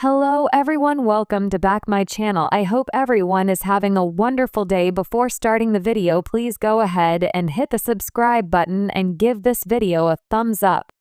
Hello everyone, welcome to back my channel. I hope everyone is having a wonderful day. Before starting the video, please go ahead and hit the subscribe button and give this video a thumbs up.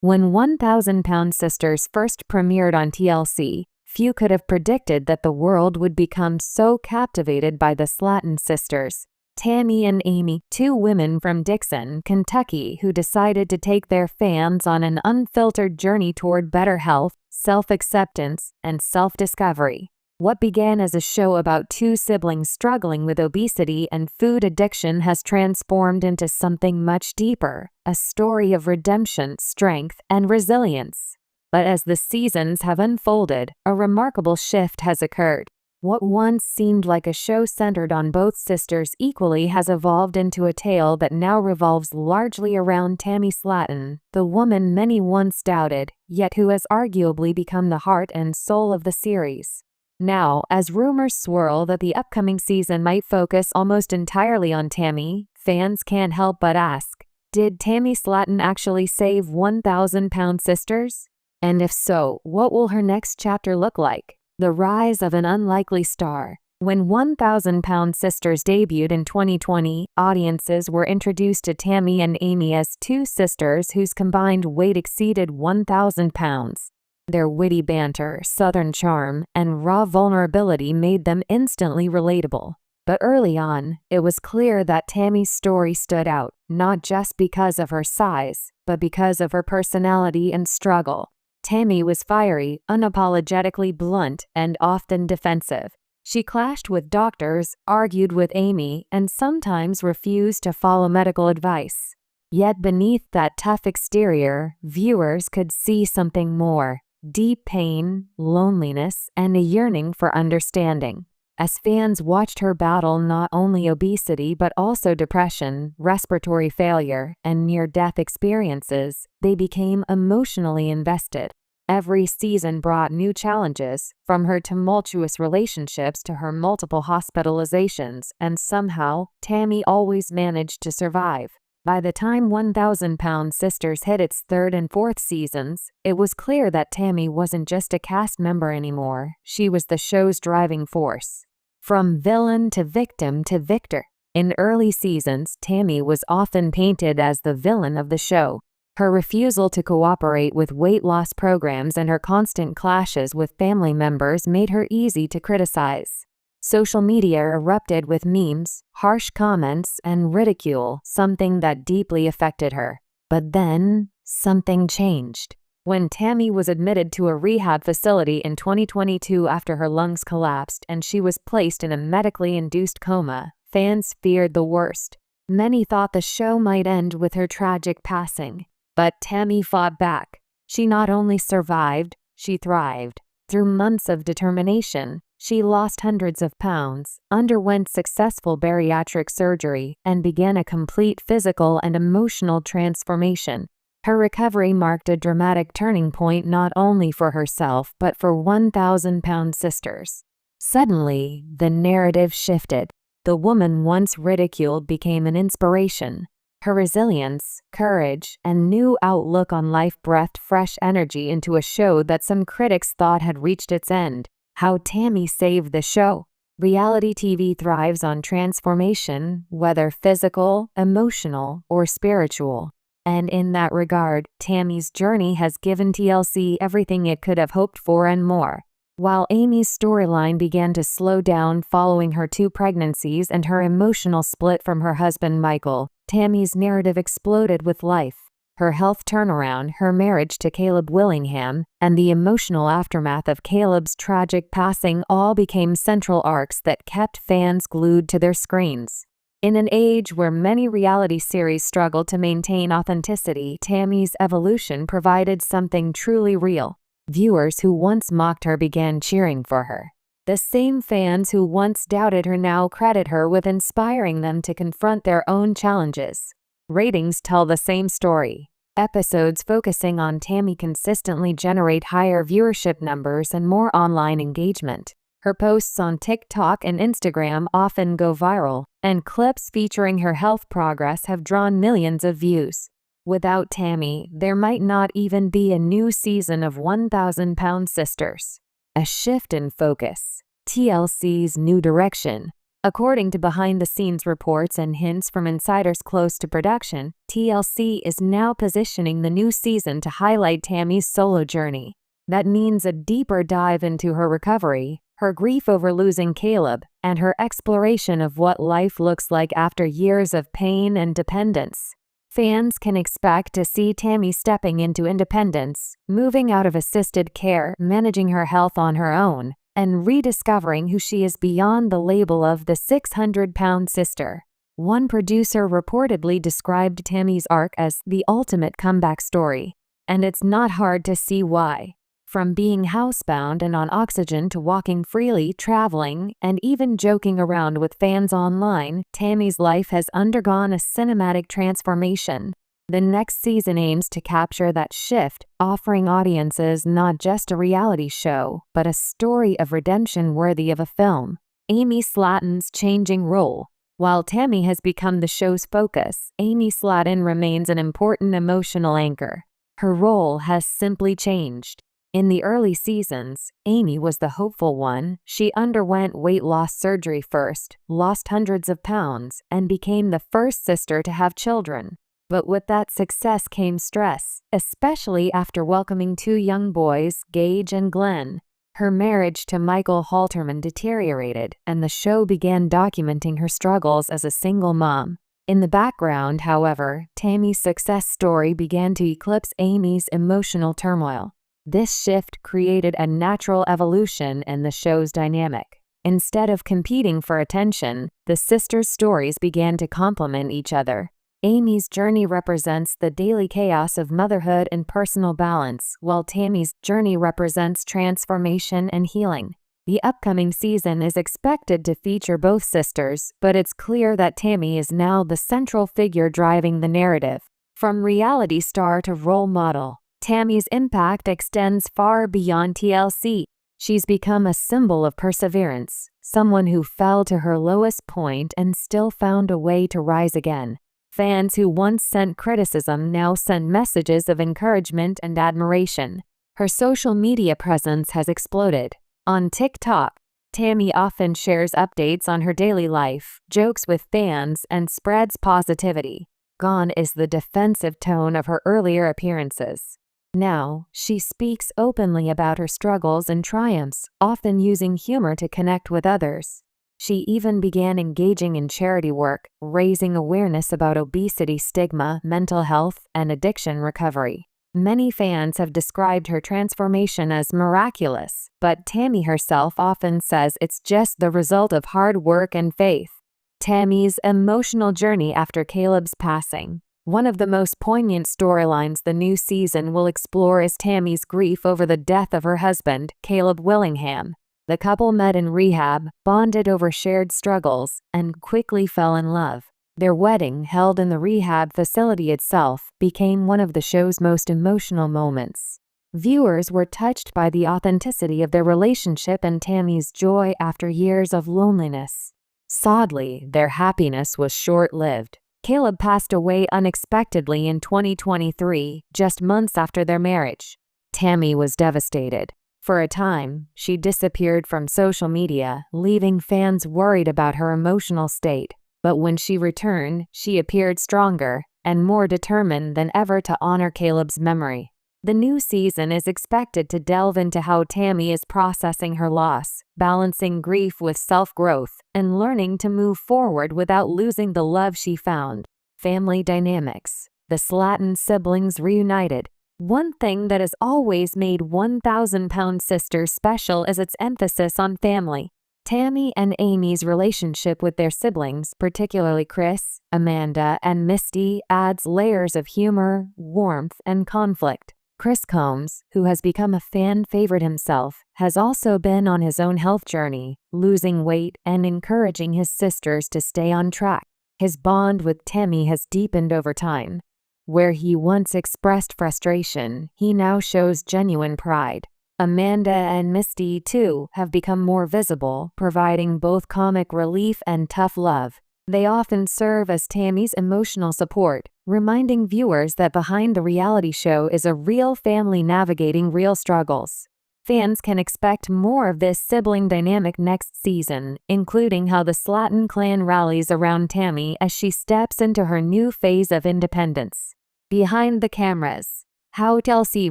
When 1,000 Sisters first premiered on TLC, few could have predicted that the world would become so captivated by the Slaton sisters, Tammy and Amy, two women from Dixon, Kentucky, who decided to take their fans on an unfiltered journey toward better health, self-acceptance, and self-discovery. What began as a show about two siblings struggling with obesity and food addiction has transformed into something much deeper, a story of redemption, strength, and resilience. But as the seasons have unfolded, a remarkable shift has occurred. What once seemed like a show centered on both sisters equally has evolved into a tale that now revolves largely around Tammy Slaton, the woman many once doubted, yet who has arguably become the heart and soul of the series. Now, as rumors swirl that the upcoming season might focus almost entirely on Tammy, fans can't help but ask, did Tammy Slaton actually save 1,000 Sisters? And if so, what will her next chapter look like? The rise of an unlikely star. When 1,000 Sisters debuted in 2020, audiences were introduced to Tammy and Amy as two sisters whose combined weight exceeded 1,000 pounds. Their witty banter, southern charm, and raw vulnerability made them instantly relatable. But early on, it was clear that Tammy's story stood out, not just because of her size, but because of her personality and struggle. Tammy was fiery, unapologetically blunt, and often defensive. She clashed with doctors, argued with Amy, and sometimes refused to follow medical advice. Yet beneath that tough exterior, viewers could see something more: deep pain, loneliness, and a yearning for understanding. As fans watched her battle not only obesity but also depression, respiratory failure, and near-death experiences, they became emotionally invested. Every season brought new challenges, from her tumultuous relationships to her multiple hospitalizations, and somehow, Tammy always managed to survive. By the time 1,000 Sisters hit its third and fourth seasons, it was clear that Tammy wasn't just a cast member anymore, she was the show's driving force. From villain to victim to victor. In early seasons, Tammy was often painted as the villain of the show. Her refusal to cooperate with weight loss programs and her constant clashes with family members made her easy to criticize. Social media erupted with memes, harsh comments, and ridicule, something that deeply affected her. But then, something changed. When Tammy was admitted to a rehab facility in 2022 after her lungs collapsed and she was placed in a medically induced coma, fans feared the worst. Many thought the show might end with her tragic passing. But Tammy fought back. She not only survived, she thrived. Through months of determination, she lost hundreds of pounds, underwent successful bariatric surgery, and began a complete physical and emotional transformation. Her recovery marked a dramatic turning point not only for herself but for 1,000 Sisters. Suddenly, the narrative shifted. The woman once ridiculed became an inspiration. Her resilience, courage, and new outlook on life breathed fresh energy into a show that some critics thought had reached its end. How Tammy saved the show. Reality TV thrives on transformation, whether physical, emotional, or spiritual. And in that regard, Tammy's journey has given TLC everything it could have hoped for and more. While Amy's storyline began to slow down following her 2 pregnancies and her emotional split from her husband Michael, Tammy's narrative exploded with life. Her health turnaround, her marriage to Caleb Willingham, and the emotional aftermath of Caleb's tragic passing all became central arcs that kept fans glued to their screens. In an age where many reality series struggle to maintain authenticity, Tammy's evolution provided something truly real. Viewers who once mocked her began cheering for her. The same fans who once doubted her now credit her with inspiring them to confront their own challenges. Ratings tell the same story. Episodes focusing on Tammy consistently generate higher viewership numbers and more online engagement. Her posts on TikTok and Instagram often go viral, and clips featuring her health progress have drawn millions of views. Without Tammy, there might not even be a new season of 1,000 Sisters. A shift in focus. TLC's new direction. According to behind-the-scenes reports and hints from insiders close to production, TLC is now positioning the new season to highlight Tammy's solo journey. That means a deeper dive into her recovery, her grief over losing Caleb, and her exploration of what life looks like after years of pain and dependence. Fans can expect to see Tammy stepping into independence, moving out of assisted care, managing her health on her own, and rediscovering who she is beyond the label of the 600-pound sister. One producer reportedly described Tammy's arc as the ultimate comeback story, and it's not hard to see why. From being housebound and on oxygen to walking freely, traveling, and even joking around with fans online, Tammy's life has undergone a cinematic transformation. The next season aims to capture that shift, offering audiences not just a reality show, but a story of redemption worthy of a film. Amy Slaton's changing role. While Tammy has become the show's focus, Amy Slaton remains an important emotional anchor. Her role has simply changed. In the early seasons, Amy was the hopeful one. She underwent weight loss surgery first, lost hundreds of pounds, and became the first sister to have children. But with that success came stress, especially after welcoming two young boys, Gage and Glenn. Her marriage to Michael Halterman deteriorated, and the show began documenting her struggles as a single mom. In the background, however, Tammy's success story began to eclipse Amy's emotional turmoil. This shift created a natural evolution in the show's dynamic. Instead of competing for attention, the sisters' stories began to complement each other. Amy's journey represents the daily chaos of motherhood and personal balance, while Tammy's journey represents transformation and healing. The upcoming season is expected to feature both sisters, but it's clear that Tammy is now the central figure driving the narrative. From reality star to role model, Tammy's impact extends far beyond TLC. She's become a symbol of perseverance, someone who fell to her lowest point and still found a way to rise again. Fans who once sent criticism now send messages of encouragement and admiration. Her social media presence has exploded. On TikTok, Tammy often shares updates on her daily life, jokes with fans, and spreads positivity. Gone is the defensive tone of her earlier appearances. Now, she speaks openly about her struggles and triumphs, often using humor to connect with others. She even began engaging in charity work, raising awareness about obesity stigma, mental health, and addiction recovery. Many fans have described her transformation as miraculous, but Tammy herself often says it's just the result of hard work and faith. Tammy's emotional journey after Caleb's passing. One of the most poignant storylines the new season will explore is Tammy's grief over the death of her husband, Caleb Willingham. The couple met in rehab, bonded over shared struggles, and quickly fell in love. Their wedding, held in the rehab facility itself, became one of the show's most emotional moments. Viewers were touched by the authenticity of their relationship and Tammy's joy after years of loneliness. Sadly, their happiness was short-lived. Caleb passed away unexpectedly in 2023, just months after their marriage. Tammy was devastated. For a time, she disappeared from social media, leaving fans worried about her emotional state. But when she returned, she appeared stronger and more determined than ever to honor Caleb's memory. The new season is expected to delve into how Tammy is processing her loss, balancing grief with self-growth, and learning to move forward without losing the love she found. Family dynamics. The Slaton siblings reunited. One thing that has always made 1,000-pound sisters special is its emphasis on family. Tammy and Amy's relationship with their siblings, particularly Chris, Amanda, and Misty, adds layers of humor, warmth, and conflict. Chris Combs, who has become a fan favorite himself, has also been on his own health journey, losing weight and encouraging his sisters to stay on track. His bond with Tammy has deepened over time. Where he once expressed frustration, he now shows genuine pride. Amanda and Misty, too, have become more visible, providing both comic relief and tough love. They often serve as Tammy's emotional support, reminding viewers that behind the reality show is a real family navigating real struggles. Fans can expect more of this sibling dynamic next season, including how the Slaton clan rallies around Tammy as she steps into her new phase of independence. Behind the cameras, how TLC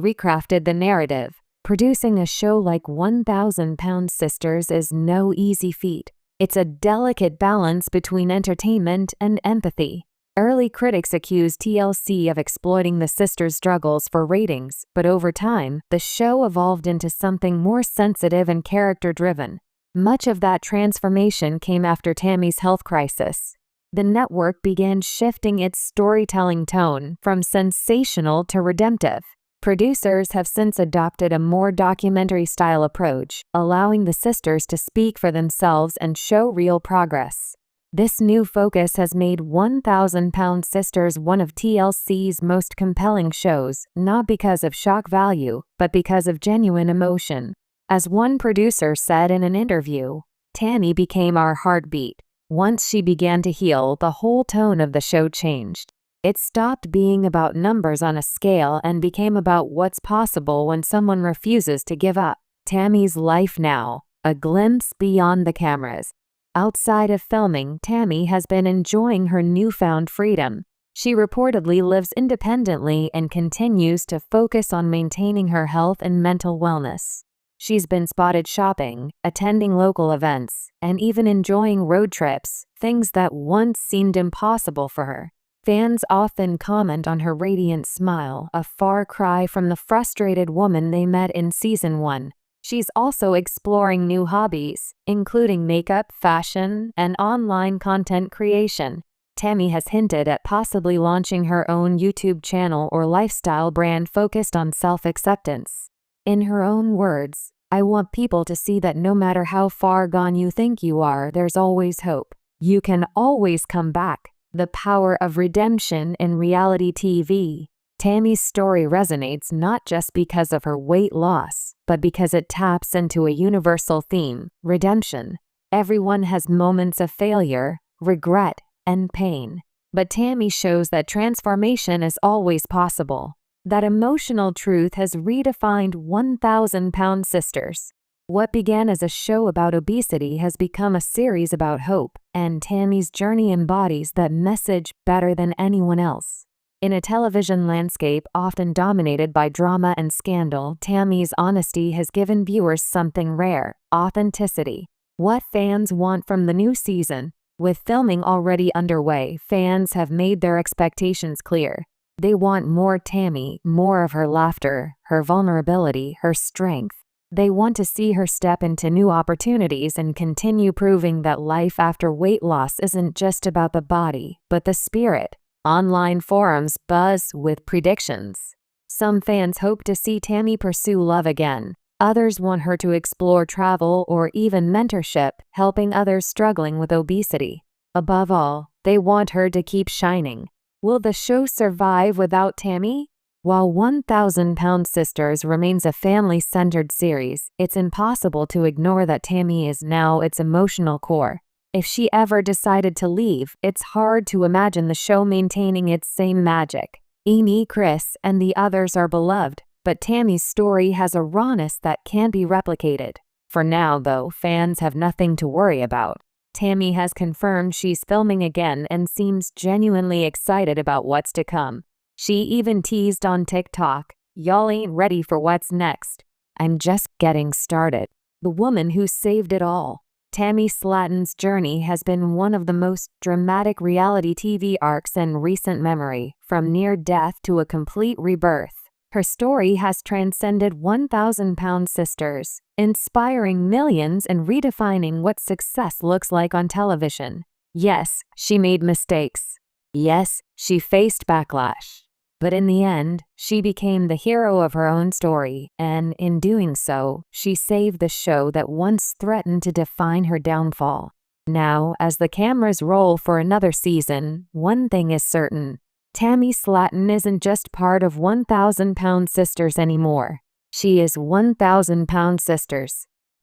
recrafted the narrative. Producing a show like 1,000-Pound Sisters is no easy feat. It's a delicate balance between entertainment and empathy. Early critics accused TLC of exploiting the sisters' struggles for ratings, but over time, the show evolved into something more sensitive and character-driven. Much of that transformation came after Tammy's health crisis. The network began shifting its storytelling tone from sensational to redemptive. Producers have since adopted a more documentary-style approach, allowing the sisters to speak for themselves and show real progress. This new focus has made 1,000-Pound Sisters one of TLC's most compelling shows, not because of shock value, but because of genuine emotion. As one producer said in an interview, "Tammy became our heartbeat. Once she began to heal, the whole tone of the show changed. It stopped being about numbers on a scale and became about what's possible when someone refuses to give up." Tammy's life now, a glimpse beyond the cameras. Outside of filming, Tammy has been enjoying her newfound freedom. She reportedly lives independently and continues to focus on maintaining her health and mental wellness. She's been spotted shopping, attending local events, and even enjoying road trips, things that once seemed impossible for her. Fans often comment on her radiant smile, a far cry from the frustrated woman they met in Season 1. She's also exploring new hobbies, including makeup, fashion, and online content creation. Tammy has hinted at possibly launching her own YouTube channel or lifestyle brand focused on self-acceptance. In her own words, "I want people to see that no matter how far gone you think you are, there's always hope. You can always come back." The power of redemption in reality TV. Tammy's story resonates not just because of her weight loss, but because it taps into a universal theme: redemption. Everyone has moments of failure, regret, and pain. But Tammy shows that transformation is always possible. That emotional truth has redefined 1,000-Pound Sisters. What began as a show about obesity has become a series about hope, and Tammy's journey embodies that message better than anyone else. In a television landscape often dominated by drama and scandal, Tammy's honesty has given viewers something rare: authenticity. What fans want from the new season? With filming already underway, fans have made their expectations clear. They want more Tammy, more of her laughter, her vulnerability, her strength. They want to see her step into new opportunities and continue proving that life after weight loss isn't just about the body, but the spirit. Online forums buzz with predictions. Some fans hope to see Tammy pursue love again. Others want her to explore travel or even mentorship, helping others struggling with obesity. Above all, they want her to keep shining. Will the show survive without Tammy? While 1,000-Pound Sisters remains a family-centered series, it's impossible to ignore that Tammy is now its emotional core. If she ever decided to leave, it's hard to imagine the show maintaining its same magic. Amy, Chris, and the others are beloved, but Tammy's story has a rawness that can't be replicated. For now, though, fans have nothing to worry about. Tammy has confirmed she's filming again and seems genuinely excited about what's to come. She even teased on TikTok, "Y'all ain't ready for what's next. I'm just getting started." The woman who saved it all. Tammy Slaton's journey has been one of the most dramatic reality TV arcs in recent memory, from near death to a complete rebirth. Her story has transcended 1,000-Pound Sisters, inspiring millions and redefining what success looks like on television. Yes, she made mistakes. Yes, she faced backlash. But in the end, she became the hero of her own story, and in doing so, she saved the show that once threatened to define her downfall. Now, as the cameras roll for another season, one thing is certain: Tammy Slaton isn't just part of 1,000-Pound Sisters anymore. She is 1,000-Pound Sisters.